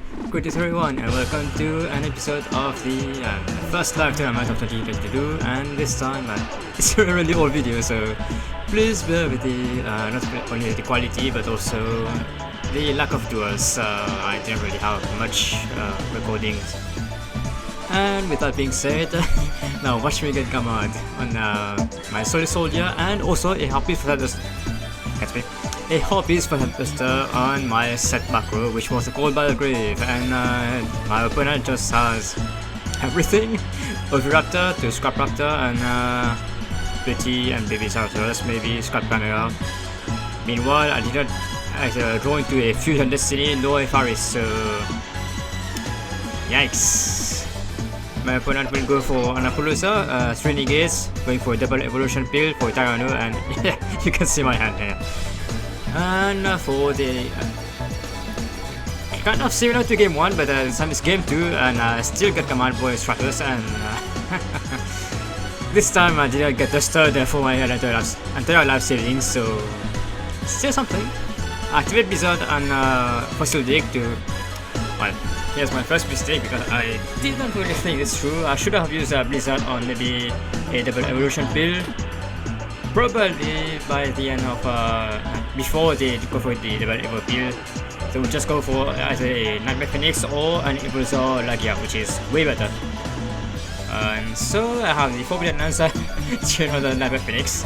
Greetings everyone and welcome to an episode of the first live tournament of 2022, and this time it's a really old video, so please bear with the not only the quality but also the lack of duels. I didn't really have much recordings. And with that being said, now watch me get command on my Solid Soldier, and also a happy Buster on my setback row, which was called by the grave, and my opponent just has everything: Oviraptor to Scrap Raptor and Pretty and Baby Saratoris, maybe Scrap Camera. Meanwhile, I did not draw into a Fusion Destiny, no Faris, so yikes. My opponent will go for Anapuloosa, 3 negates, going for a double evolution pill for Tyranno, and yeah, you can see my hand here. And for the kind of similar to game 1, but this time it's game 2, and I still get command for Stratos, and this time I didn't get Duster for my entire life savings, so still something. Activate Blizzard and Fossil Dig to, well, here's my first mistake because I didn't really think it's true. I should have used Blizzard on maybe a double evolution pill. Probably by the end of before they go for the double evo pill, so we'll just go for either a Nightmare Phoenix or an Evoluzor Lagia, which is way better. And so I have the forbidden answer to another Nightmare Phoenix.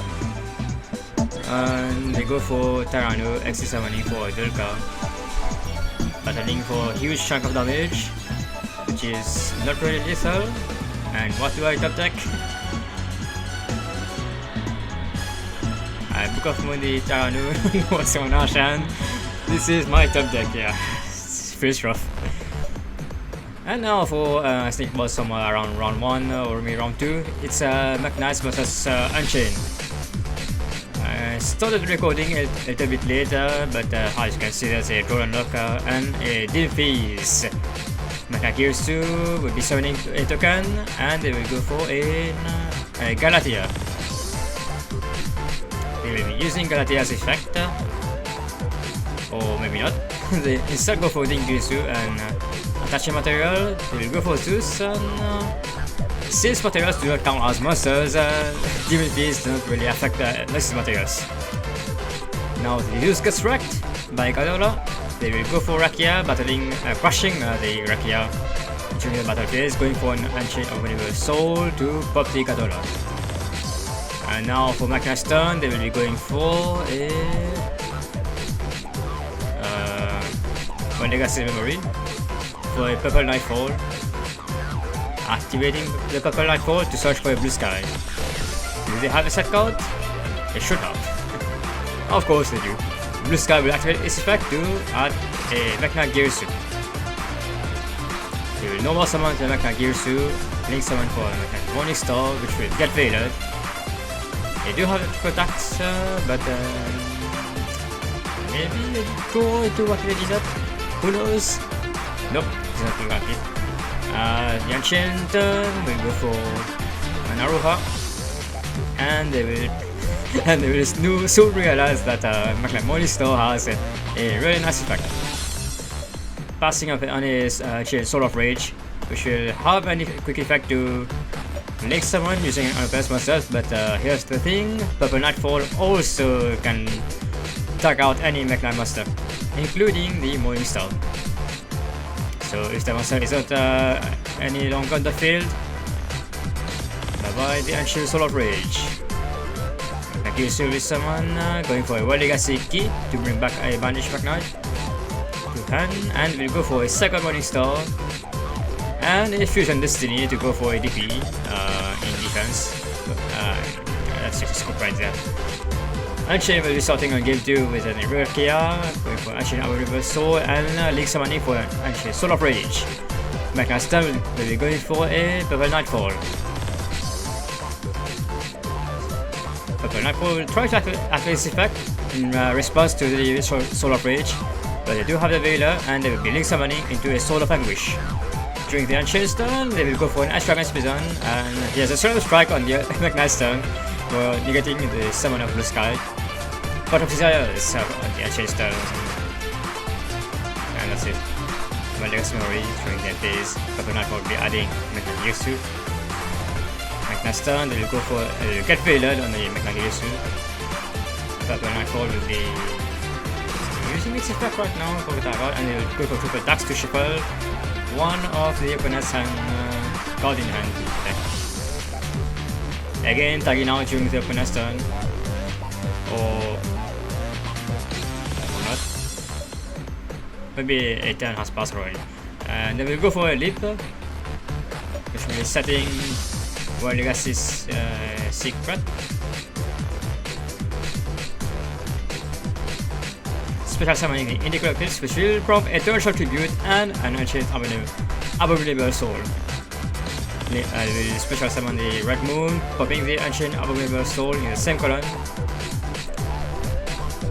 And they go for Tyranno, XC summoning for Dulka, battling for a huge chunk of damage, which is not really lethal. And what do I top deck? I Book of Mundi, Tyranno, what's on Ashan. This is my top deck, yeah. It feels rough. And now for Sneak Ball somewhere around round 1 or maybe round 2. It's McKnights versus Unchained. I started recording a little bit later, but as you can see, there's a Draw Unlocker and a Dilfies. Mechagirsu will be summoning a token, and they will go for a Galatea. They will be using Galatea's effect, or maybe not. They instead go for Dingirsu and attaching material. They will go for Zeus, and since materials do not count as monsters, Demon Beasts do not really affect the materials. Now the Zeus gets wrecked by Gadola. They will go for Rakia, crushing the Rakia during the battle phase, going for an Unchained Unbelievable Soul to pop the Gadola. And now for Magna's turn, they will be going for a Legacy Memory for a Purple Nightfall, activating the Purple Nightfall to search for a Blue Sky. Do they have a set card? They should have. Of course they do. Blue Sky will activate its effect to add a Mechna Girsu. They will normal summon the Mechna Girsu, link summon for a Mechna Morning Star, which will get faded. They do have attacks, but maybe they go into what they did that. Who knows? Nope, it's not looking like it. The Unchained turn will go for an Aroha, and they will soon realize that Mechna Morning Star has a really nice effect. Passing up on his Soul of Rage, which will have any quick effect to link someone using an unbalanced monsters, but here's the thing: Purple Nightfall also can tag out any Mechna monster, including the Morning Star. So if the monster is not any longer on the field, bye bye the Ancient Soul of Rage. Nakirsu with someone going for a World Legacy key to bring back a Banished McKnight to hand, and we'll go for a second Morning Star and a Fusion Destiny to go for a DP in defense. That's just a scoop right there. Unchained will be starting on game 2 with an Rakia, going for Unchained Unbelievable Soul, and Link summoning for an Unchained Soul of Rage. Mechastar will be going for a Purple Nightfall. Purple Nightfall will try to activate this effect in response to the Soul of Rage, but they do have the Veiler, and they will be Link summoning into a Soul of Anguish. During the Unchained turn, they will go for an Ash Dragon's Prison, and he has a Shadow Strike on the McKnight's turn, for negating the summon of Blue Sky. Pot of Desire is on the Unchained turn, and that's it. my legacy memory during that phase. But Nightfall will be adding Meknagiritsu. Meknastan, they will go for Get Failed on the Meknagiritsu. But Nightfall will be using its effect right now for Tarot, and they will go for triple attacks to shuffle one of the opponent's hand, card in hand deck. Again, tagging out during the opponent's turn, or not. Maybe a turn has passed already. And then we'll go for a leap, which will be setting World Legacy's secret. Special summoning the Indigo Pills, which will prompt a torture tribute and an ancient abominable soul. I will special summon the Red Moon, popping the ancient abominable soul in the same column.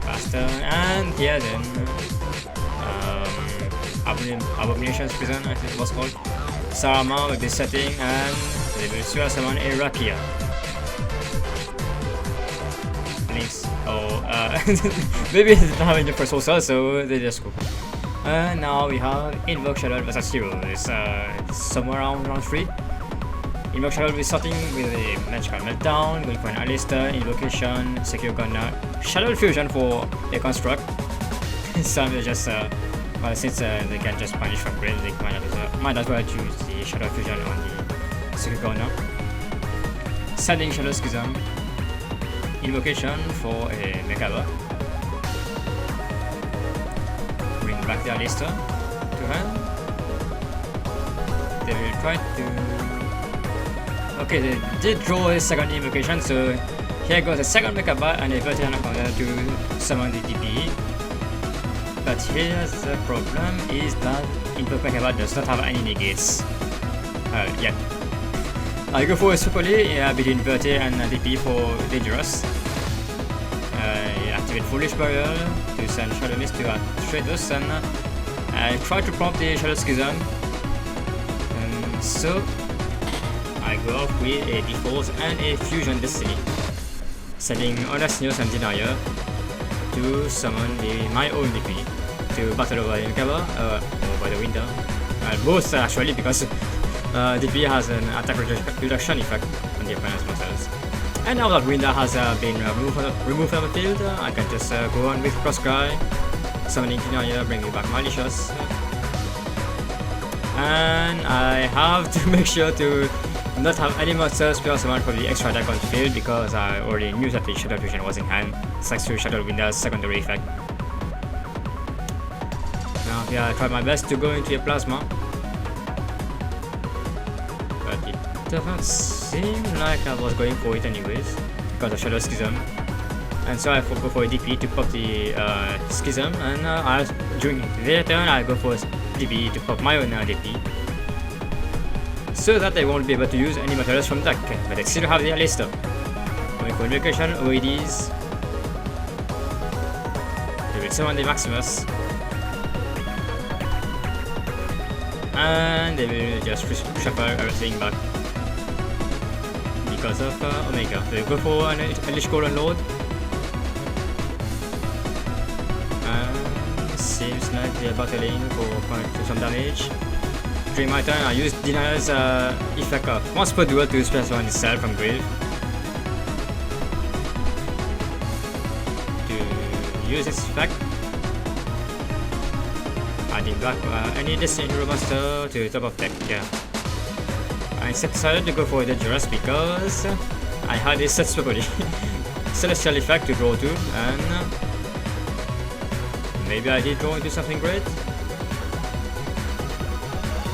Faster, and here then Abomination's Prison, I think it was called. Sarama will be setting, and they will special summon a Rakia. Links. Oh, maybe they don't have any first soul, so they just go. Now we have Invoke Shadow versus Hero. It's somewhere around round 3. Invoke Shadow will be starting with a Magical Meltdown, going for an Alistair, Invocation, Secure Gunner, Shadow Fusion for a Construct. Some will just, well, since they can just punish from grave, they might as well use the Shadow Fusion on the Secure Gunner. Sending Shadow Schism, Invocation for a Mekaba. Bring back the Alistair to hand. They will try to... Okay, they did draw a second invocation, so here goes a second Mekaba and a Veteran counter to summon the DP. But here's the problem, is that Invoke Mekaba does not have any negates yet. I go for a Supoli between Verte and DP for Dangerous. Activate Foolish Barrier to send Shadow Mist to Stratos, and I try to prompt the Shadow Schism. And so I go off with a Default and a Fusion Destiny, setting Honest and Denier to summon my own DP to battle over the cover or by the window. Both actually, because DP has an attack reduction effect on the opponent's monsters. And now that window has been removed from the field, I can just go on with Crosscry, summoning Denier, bringing back Malicious. And I have to make sure to not have any monsters spell summon for the extra attack on the field, because I already knew that the Shadow Fusion was in hand, thanks to Shadow Window's secondary effect. Now here I try my best to go into a Plasma, but it doesn't seem like I was going for it anyways, because of Shadow Schism. And so I go for a DP to pop the Schism, and during their turn I go for DP to pop my own DP, so that they won't be able to use any materials from deck, but they still have the Alistair. Going for Invocation, OADs. They will summon the Maximus, and they will just shuffle everything back because of Omega. They will go for an Elish Golden Lord. Seems like they are battling for some damage. During my turn, I use Denier's effect of once per duel to special summon itself from grave. To use its effect, adding back any Destiny Monster to the top of deck. Yeah. I decided to go for Dangerous because I had a set Celestial effect to draw to, and maybe I did draw into something great.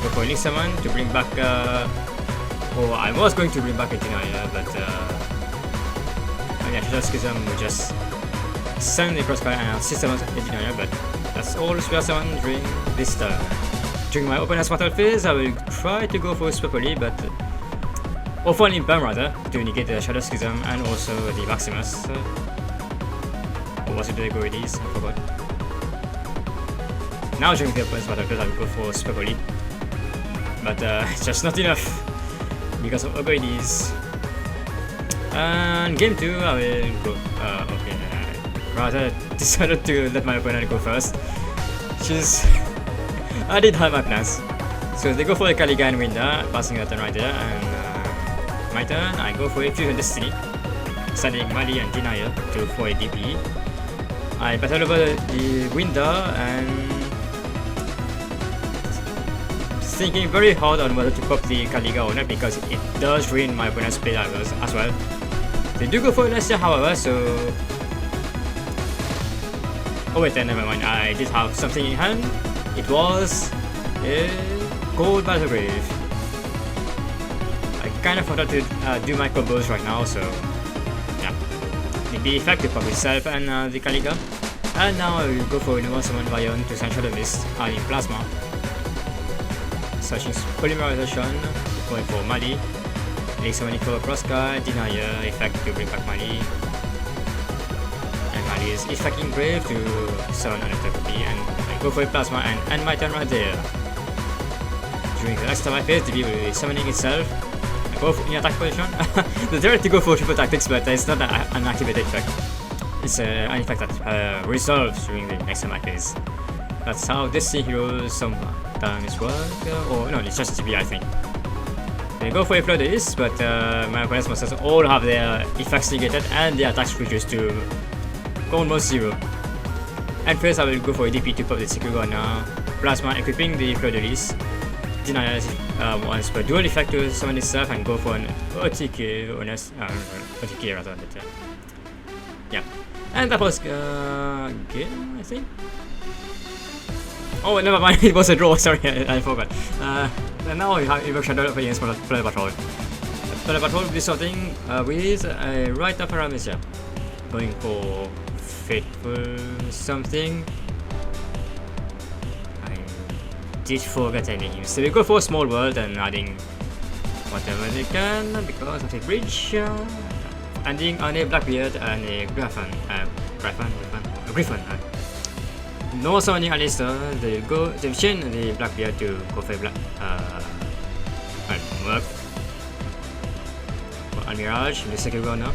Go for Link Summon to bring back, I was going to bring back a Denier, but yeah, Shadow Schism will just send the Crossfire and system a Denier, but that's all spell summon during this turn. During my opponent's battle phase, I will try to go for Spapoli, but or for an Impalm rather, to negate the Shadow Schism and also the Maximus. Or was it the Goides? I forgot. Now during the opponent's battle phase, I will go for Spapoli, but it's just not enough because of Ogoides. And game 2, I will go. Rather decided to let my opponent go first. She's I did have my plans. So they go for the Kaliga and win that, passing that turn right there, and my turn, I go for a Fusion Destiny, sending Mali and Denial to for a DP. I battle over the window and thinking very hard on whether to pop the Kaliga or not because it does ruin my opponent's play as well. They do go for a Lesser however, so... Oh wait, never mind, I did have something in hand. It was a Gold Battle Grave. I kind of forgot to do my combos right now, so yeah. It'd be effective for myself and the Kaliga. And now I will go for a Nuance Summon Vion to send Shadow Mist, adding Plasma. Searching Polymerization, going for Mali. Lake Summoning for Cross Guard, Denier, effect to bring back Mali. And Mali is effecting Grave to summon another copy, and I go for a Plasma and end my turn right there. During the next time I face, the DB will be summoning itself. I go in attack position. The direct to go for triple tactics, but it's not an activated effect. It's an effect that resolves during the next time I face. That's how this hero sometimes work, or no, it's just DB I think. They go for a Floodis, but my opponent's monsters all have their effects negated and their attacks reduced to almost 0. And first I will go for a DP to pop the Sekurana Plasma, equipping the Floodis. Denial once per dual effect to summon itself and go for an OTK, OTK rather than that. Yeah. And that was game, I think. Oh, never mind, it was a draw, sorry, I forgot. And now we have Evoke Shadow up against Planet Patrol. Planet Patrol will be sorting with a right upper Parameter. Going for Fateful something. I did forget any names. So we go for Small World and adding whatever they can because of the bridge. Ending on a Blackbeard and a Griffin. Griffin. No summoning Alistair, they chain the Blackbeard to go for black work. For Mirage in the second go now.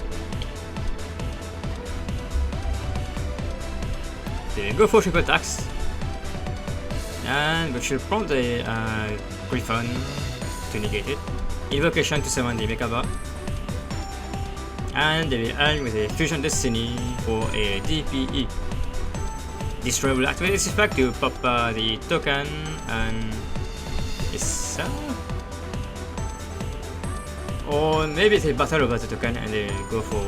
They go for triple attacks. And we should prompt the Griffin to negate it. Invocation to summon the Mekaba. And they will end with a Fusion Destiny for a DPE. Destroy will activate this effect to pop the token and itself. Or maybe they battle over the token and they go for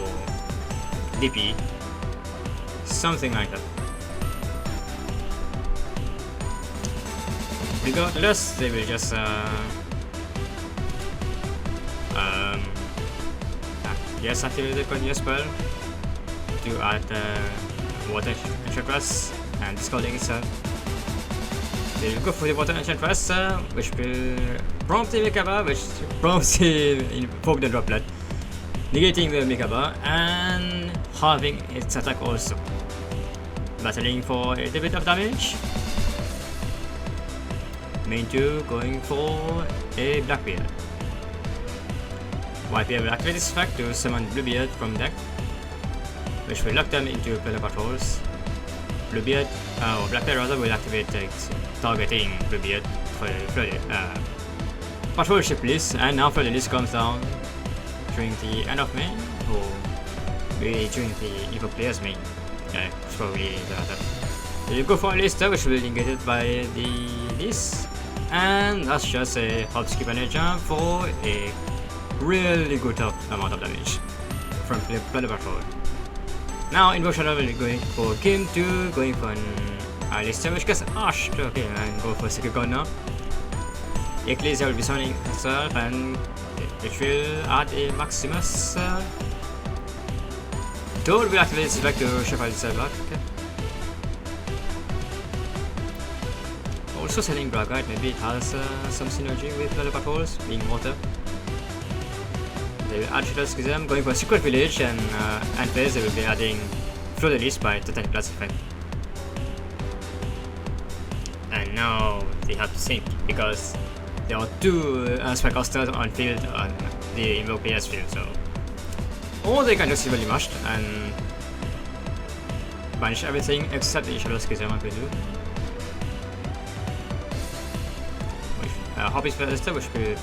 DP. Something like that. Regardless, they will just yes, activate the continuous spell to add water enchantress and discarding itself. They will go for the water enchantress, which will prompt the Mekaba, which prompts the invoke the droplet, negating the Mekaba and halving its attack also. Battling for a little bit of damage. Main 2 going for a Blackbeard. Whitebeard will activate this effect to summon Bluebeard from deck, which will lock them into Planet Patrols. Bluebeard, or Blackbeard rather, will activate targeting Bluebeard for the Patrol ship list, and now the list comes down during the end of main, or maybe during the Evo player's main. Yeah, it's probably that. You go for a list which will be negated by the list, and that's just a hop, skip, and a jump for a really good amount of damage from Planet Patrol. Now Invoke Shadow will be going for game 2, going for an Alistair which gets ashed, okay, and go for second god now. Ecclesia will be summoning herself and it will add a Maximus. Toad will activate this effect to shuffle itself back. Also selling Braggart, maybe it has some synergy with Planet Patrols, being water. They will add Shadow Schism, going for a Secret Village, and first they will be adding Flow the List by Totem Plus effect. And now they have to sync because there are 2 Spellcasters on field on the Invoke player's field, so or they can just simply mashed and banish everything except the Shadow Schism, I presume. Hobby Spellster, which could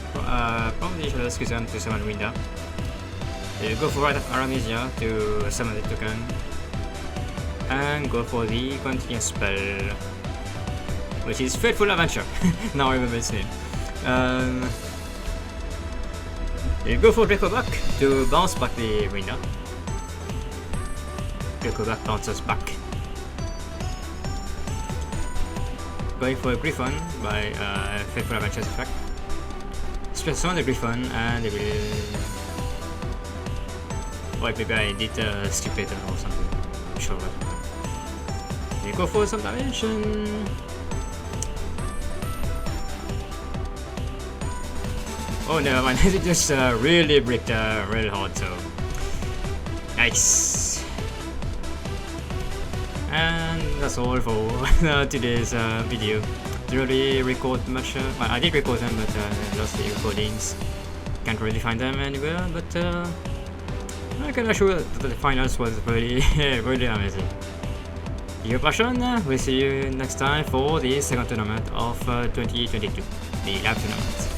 probably should use them to summon Winda. You go for Rite of Aramesia to summon the token, and go for the continuous spell, which is Faithful Adventure. Now I remember its name. You go for Dracobuck to bounce back the Winda. Dracobuck bounces back. Going for a Griffon by Faithful Adventure's effect. Summon the Griffon and they will... Or maybe I did Stupid or something. I'm sure what. You go for some damage and... Oh never mind, it just really bricked real hard, so... Nice! And that's all for today's video. Didn't really record much, well I did record them but lost the recordings. Can't really find them anywhere, but I can assure that the finals was really, really amazing. Your passion, we'll see you next time for the second tournament of 2022, the lab tournament.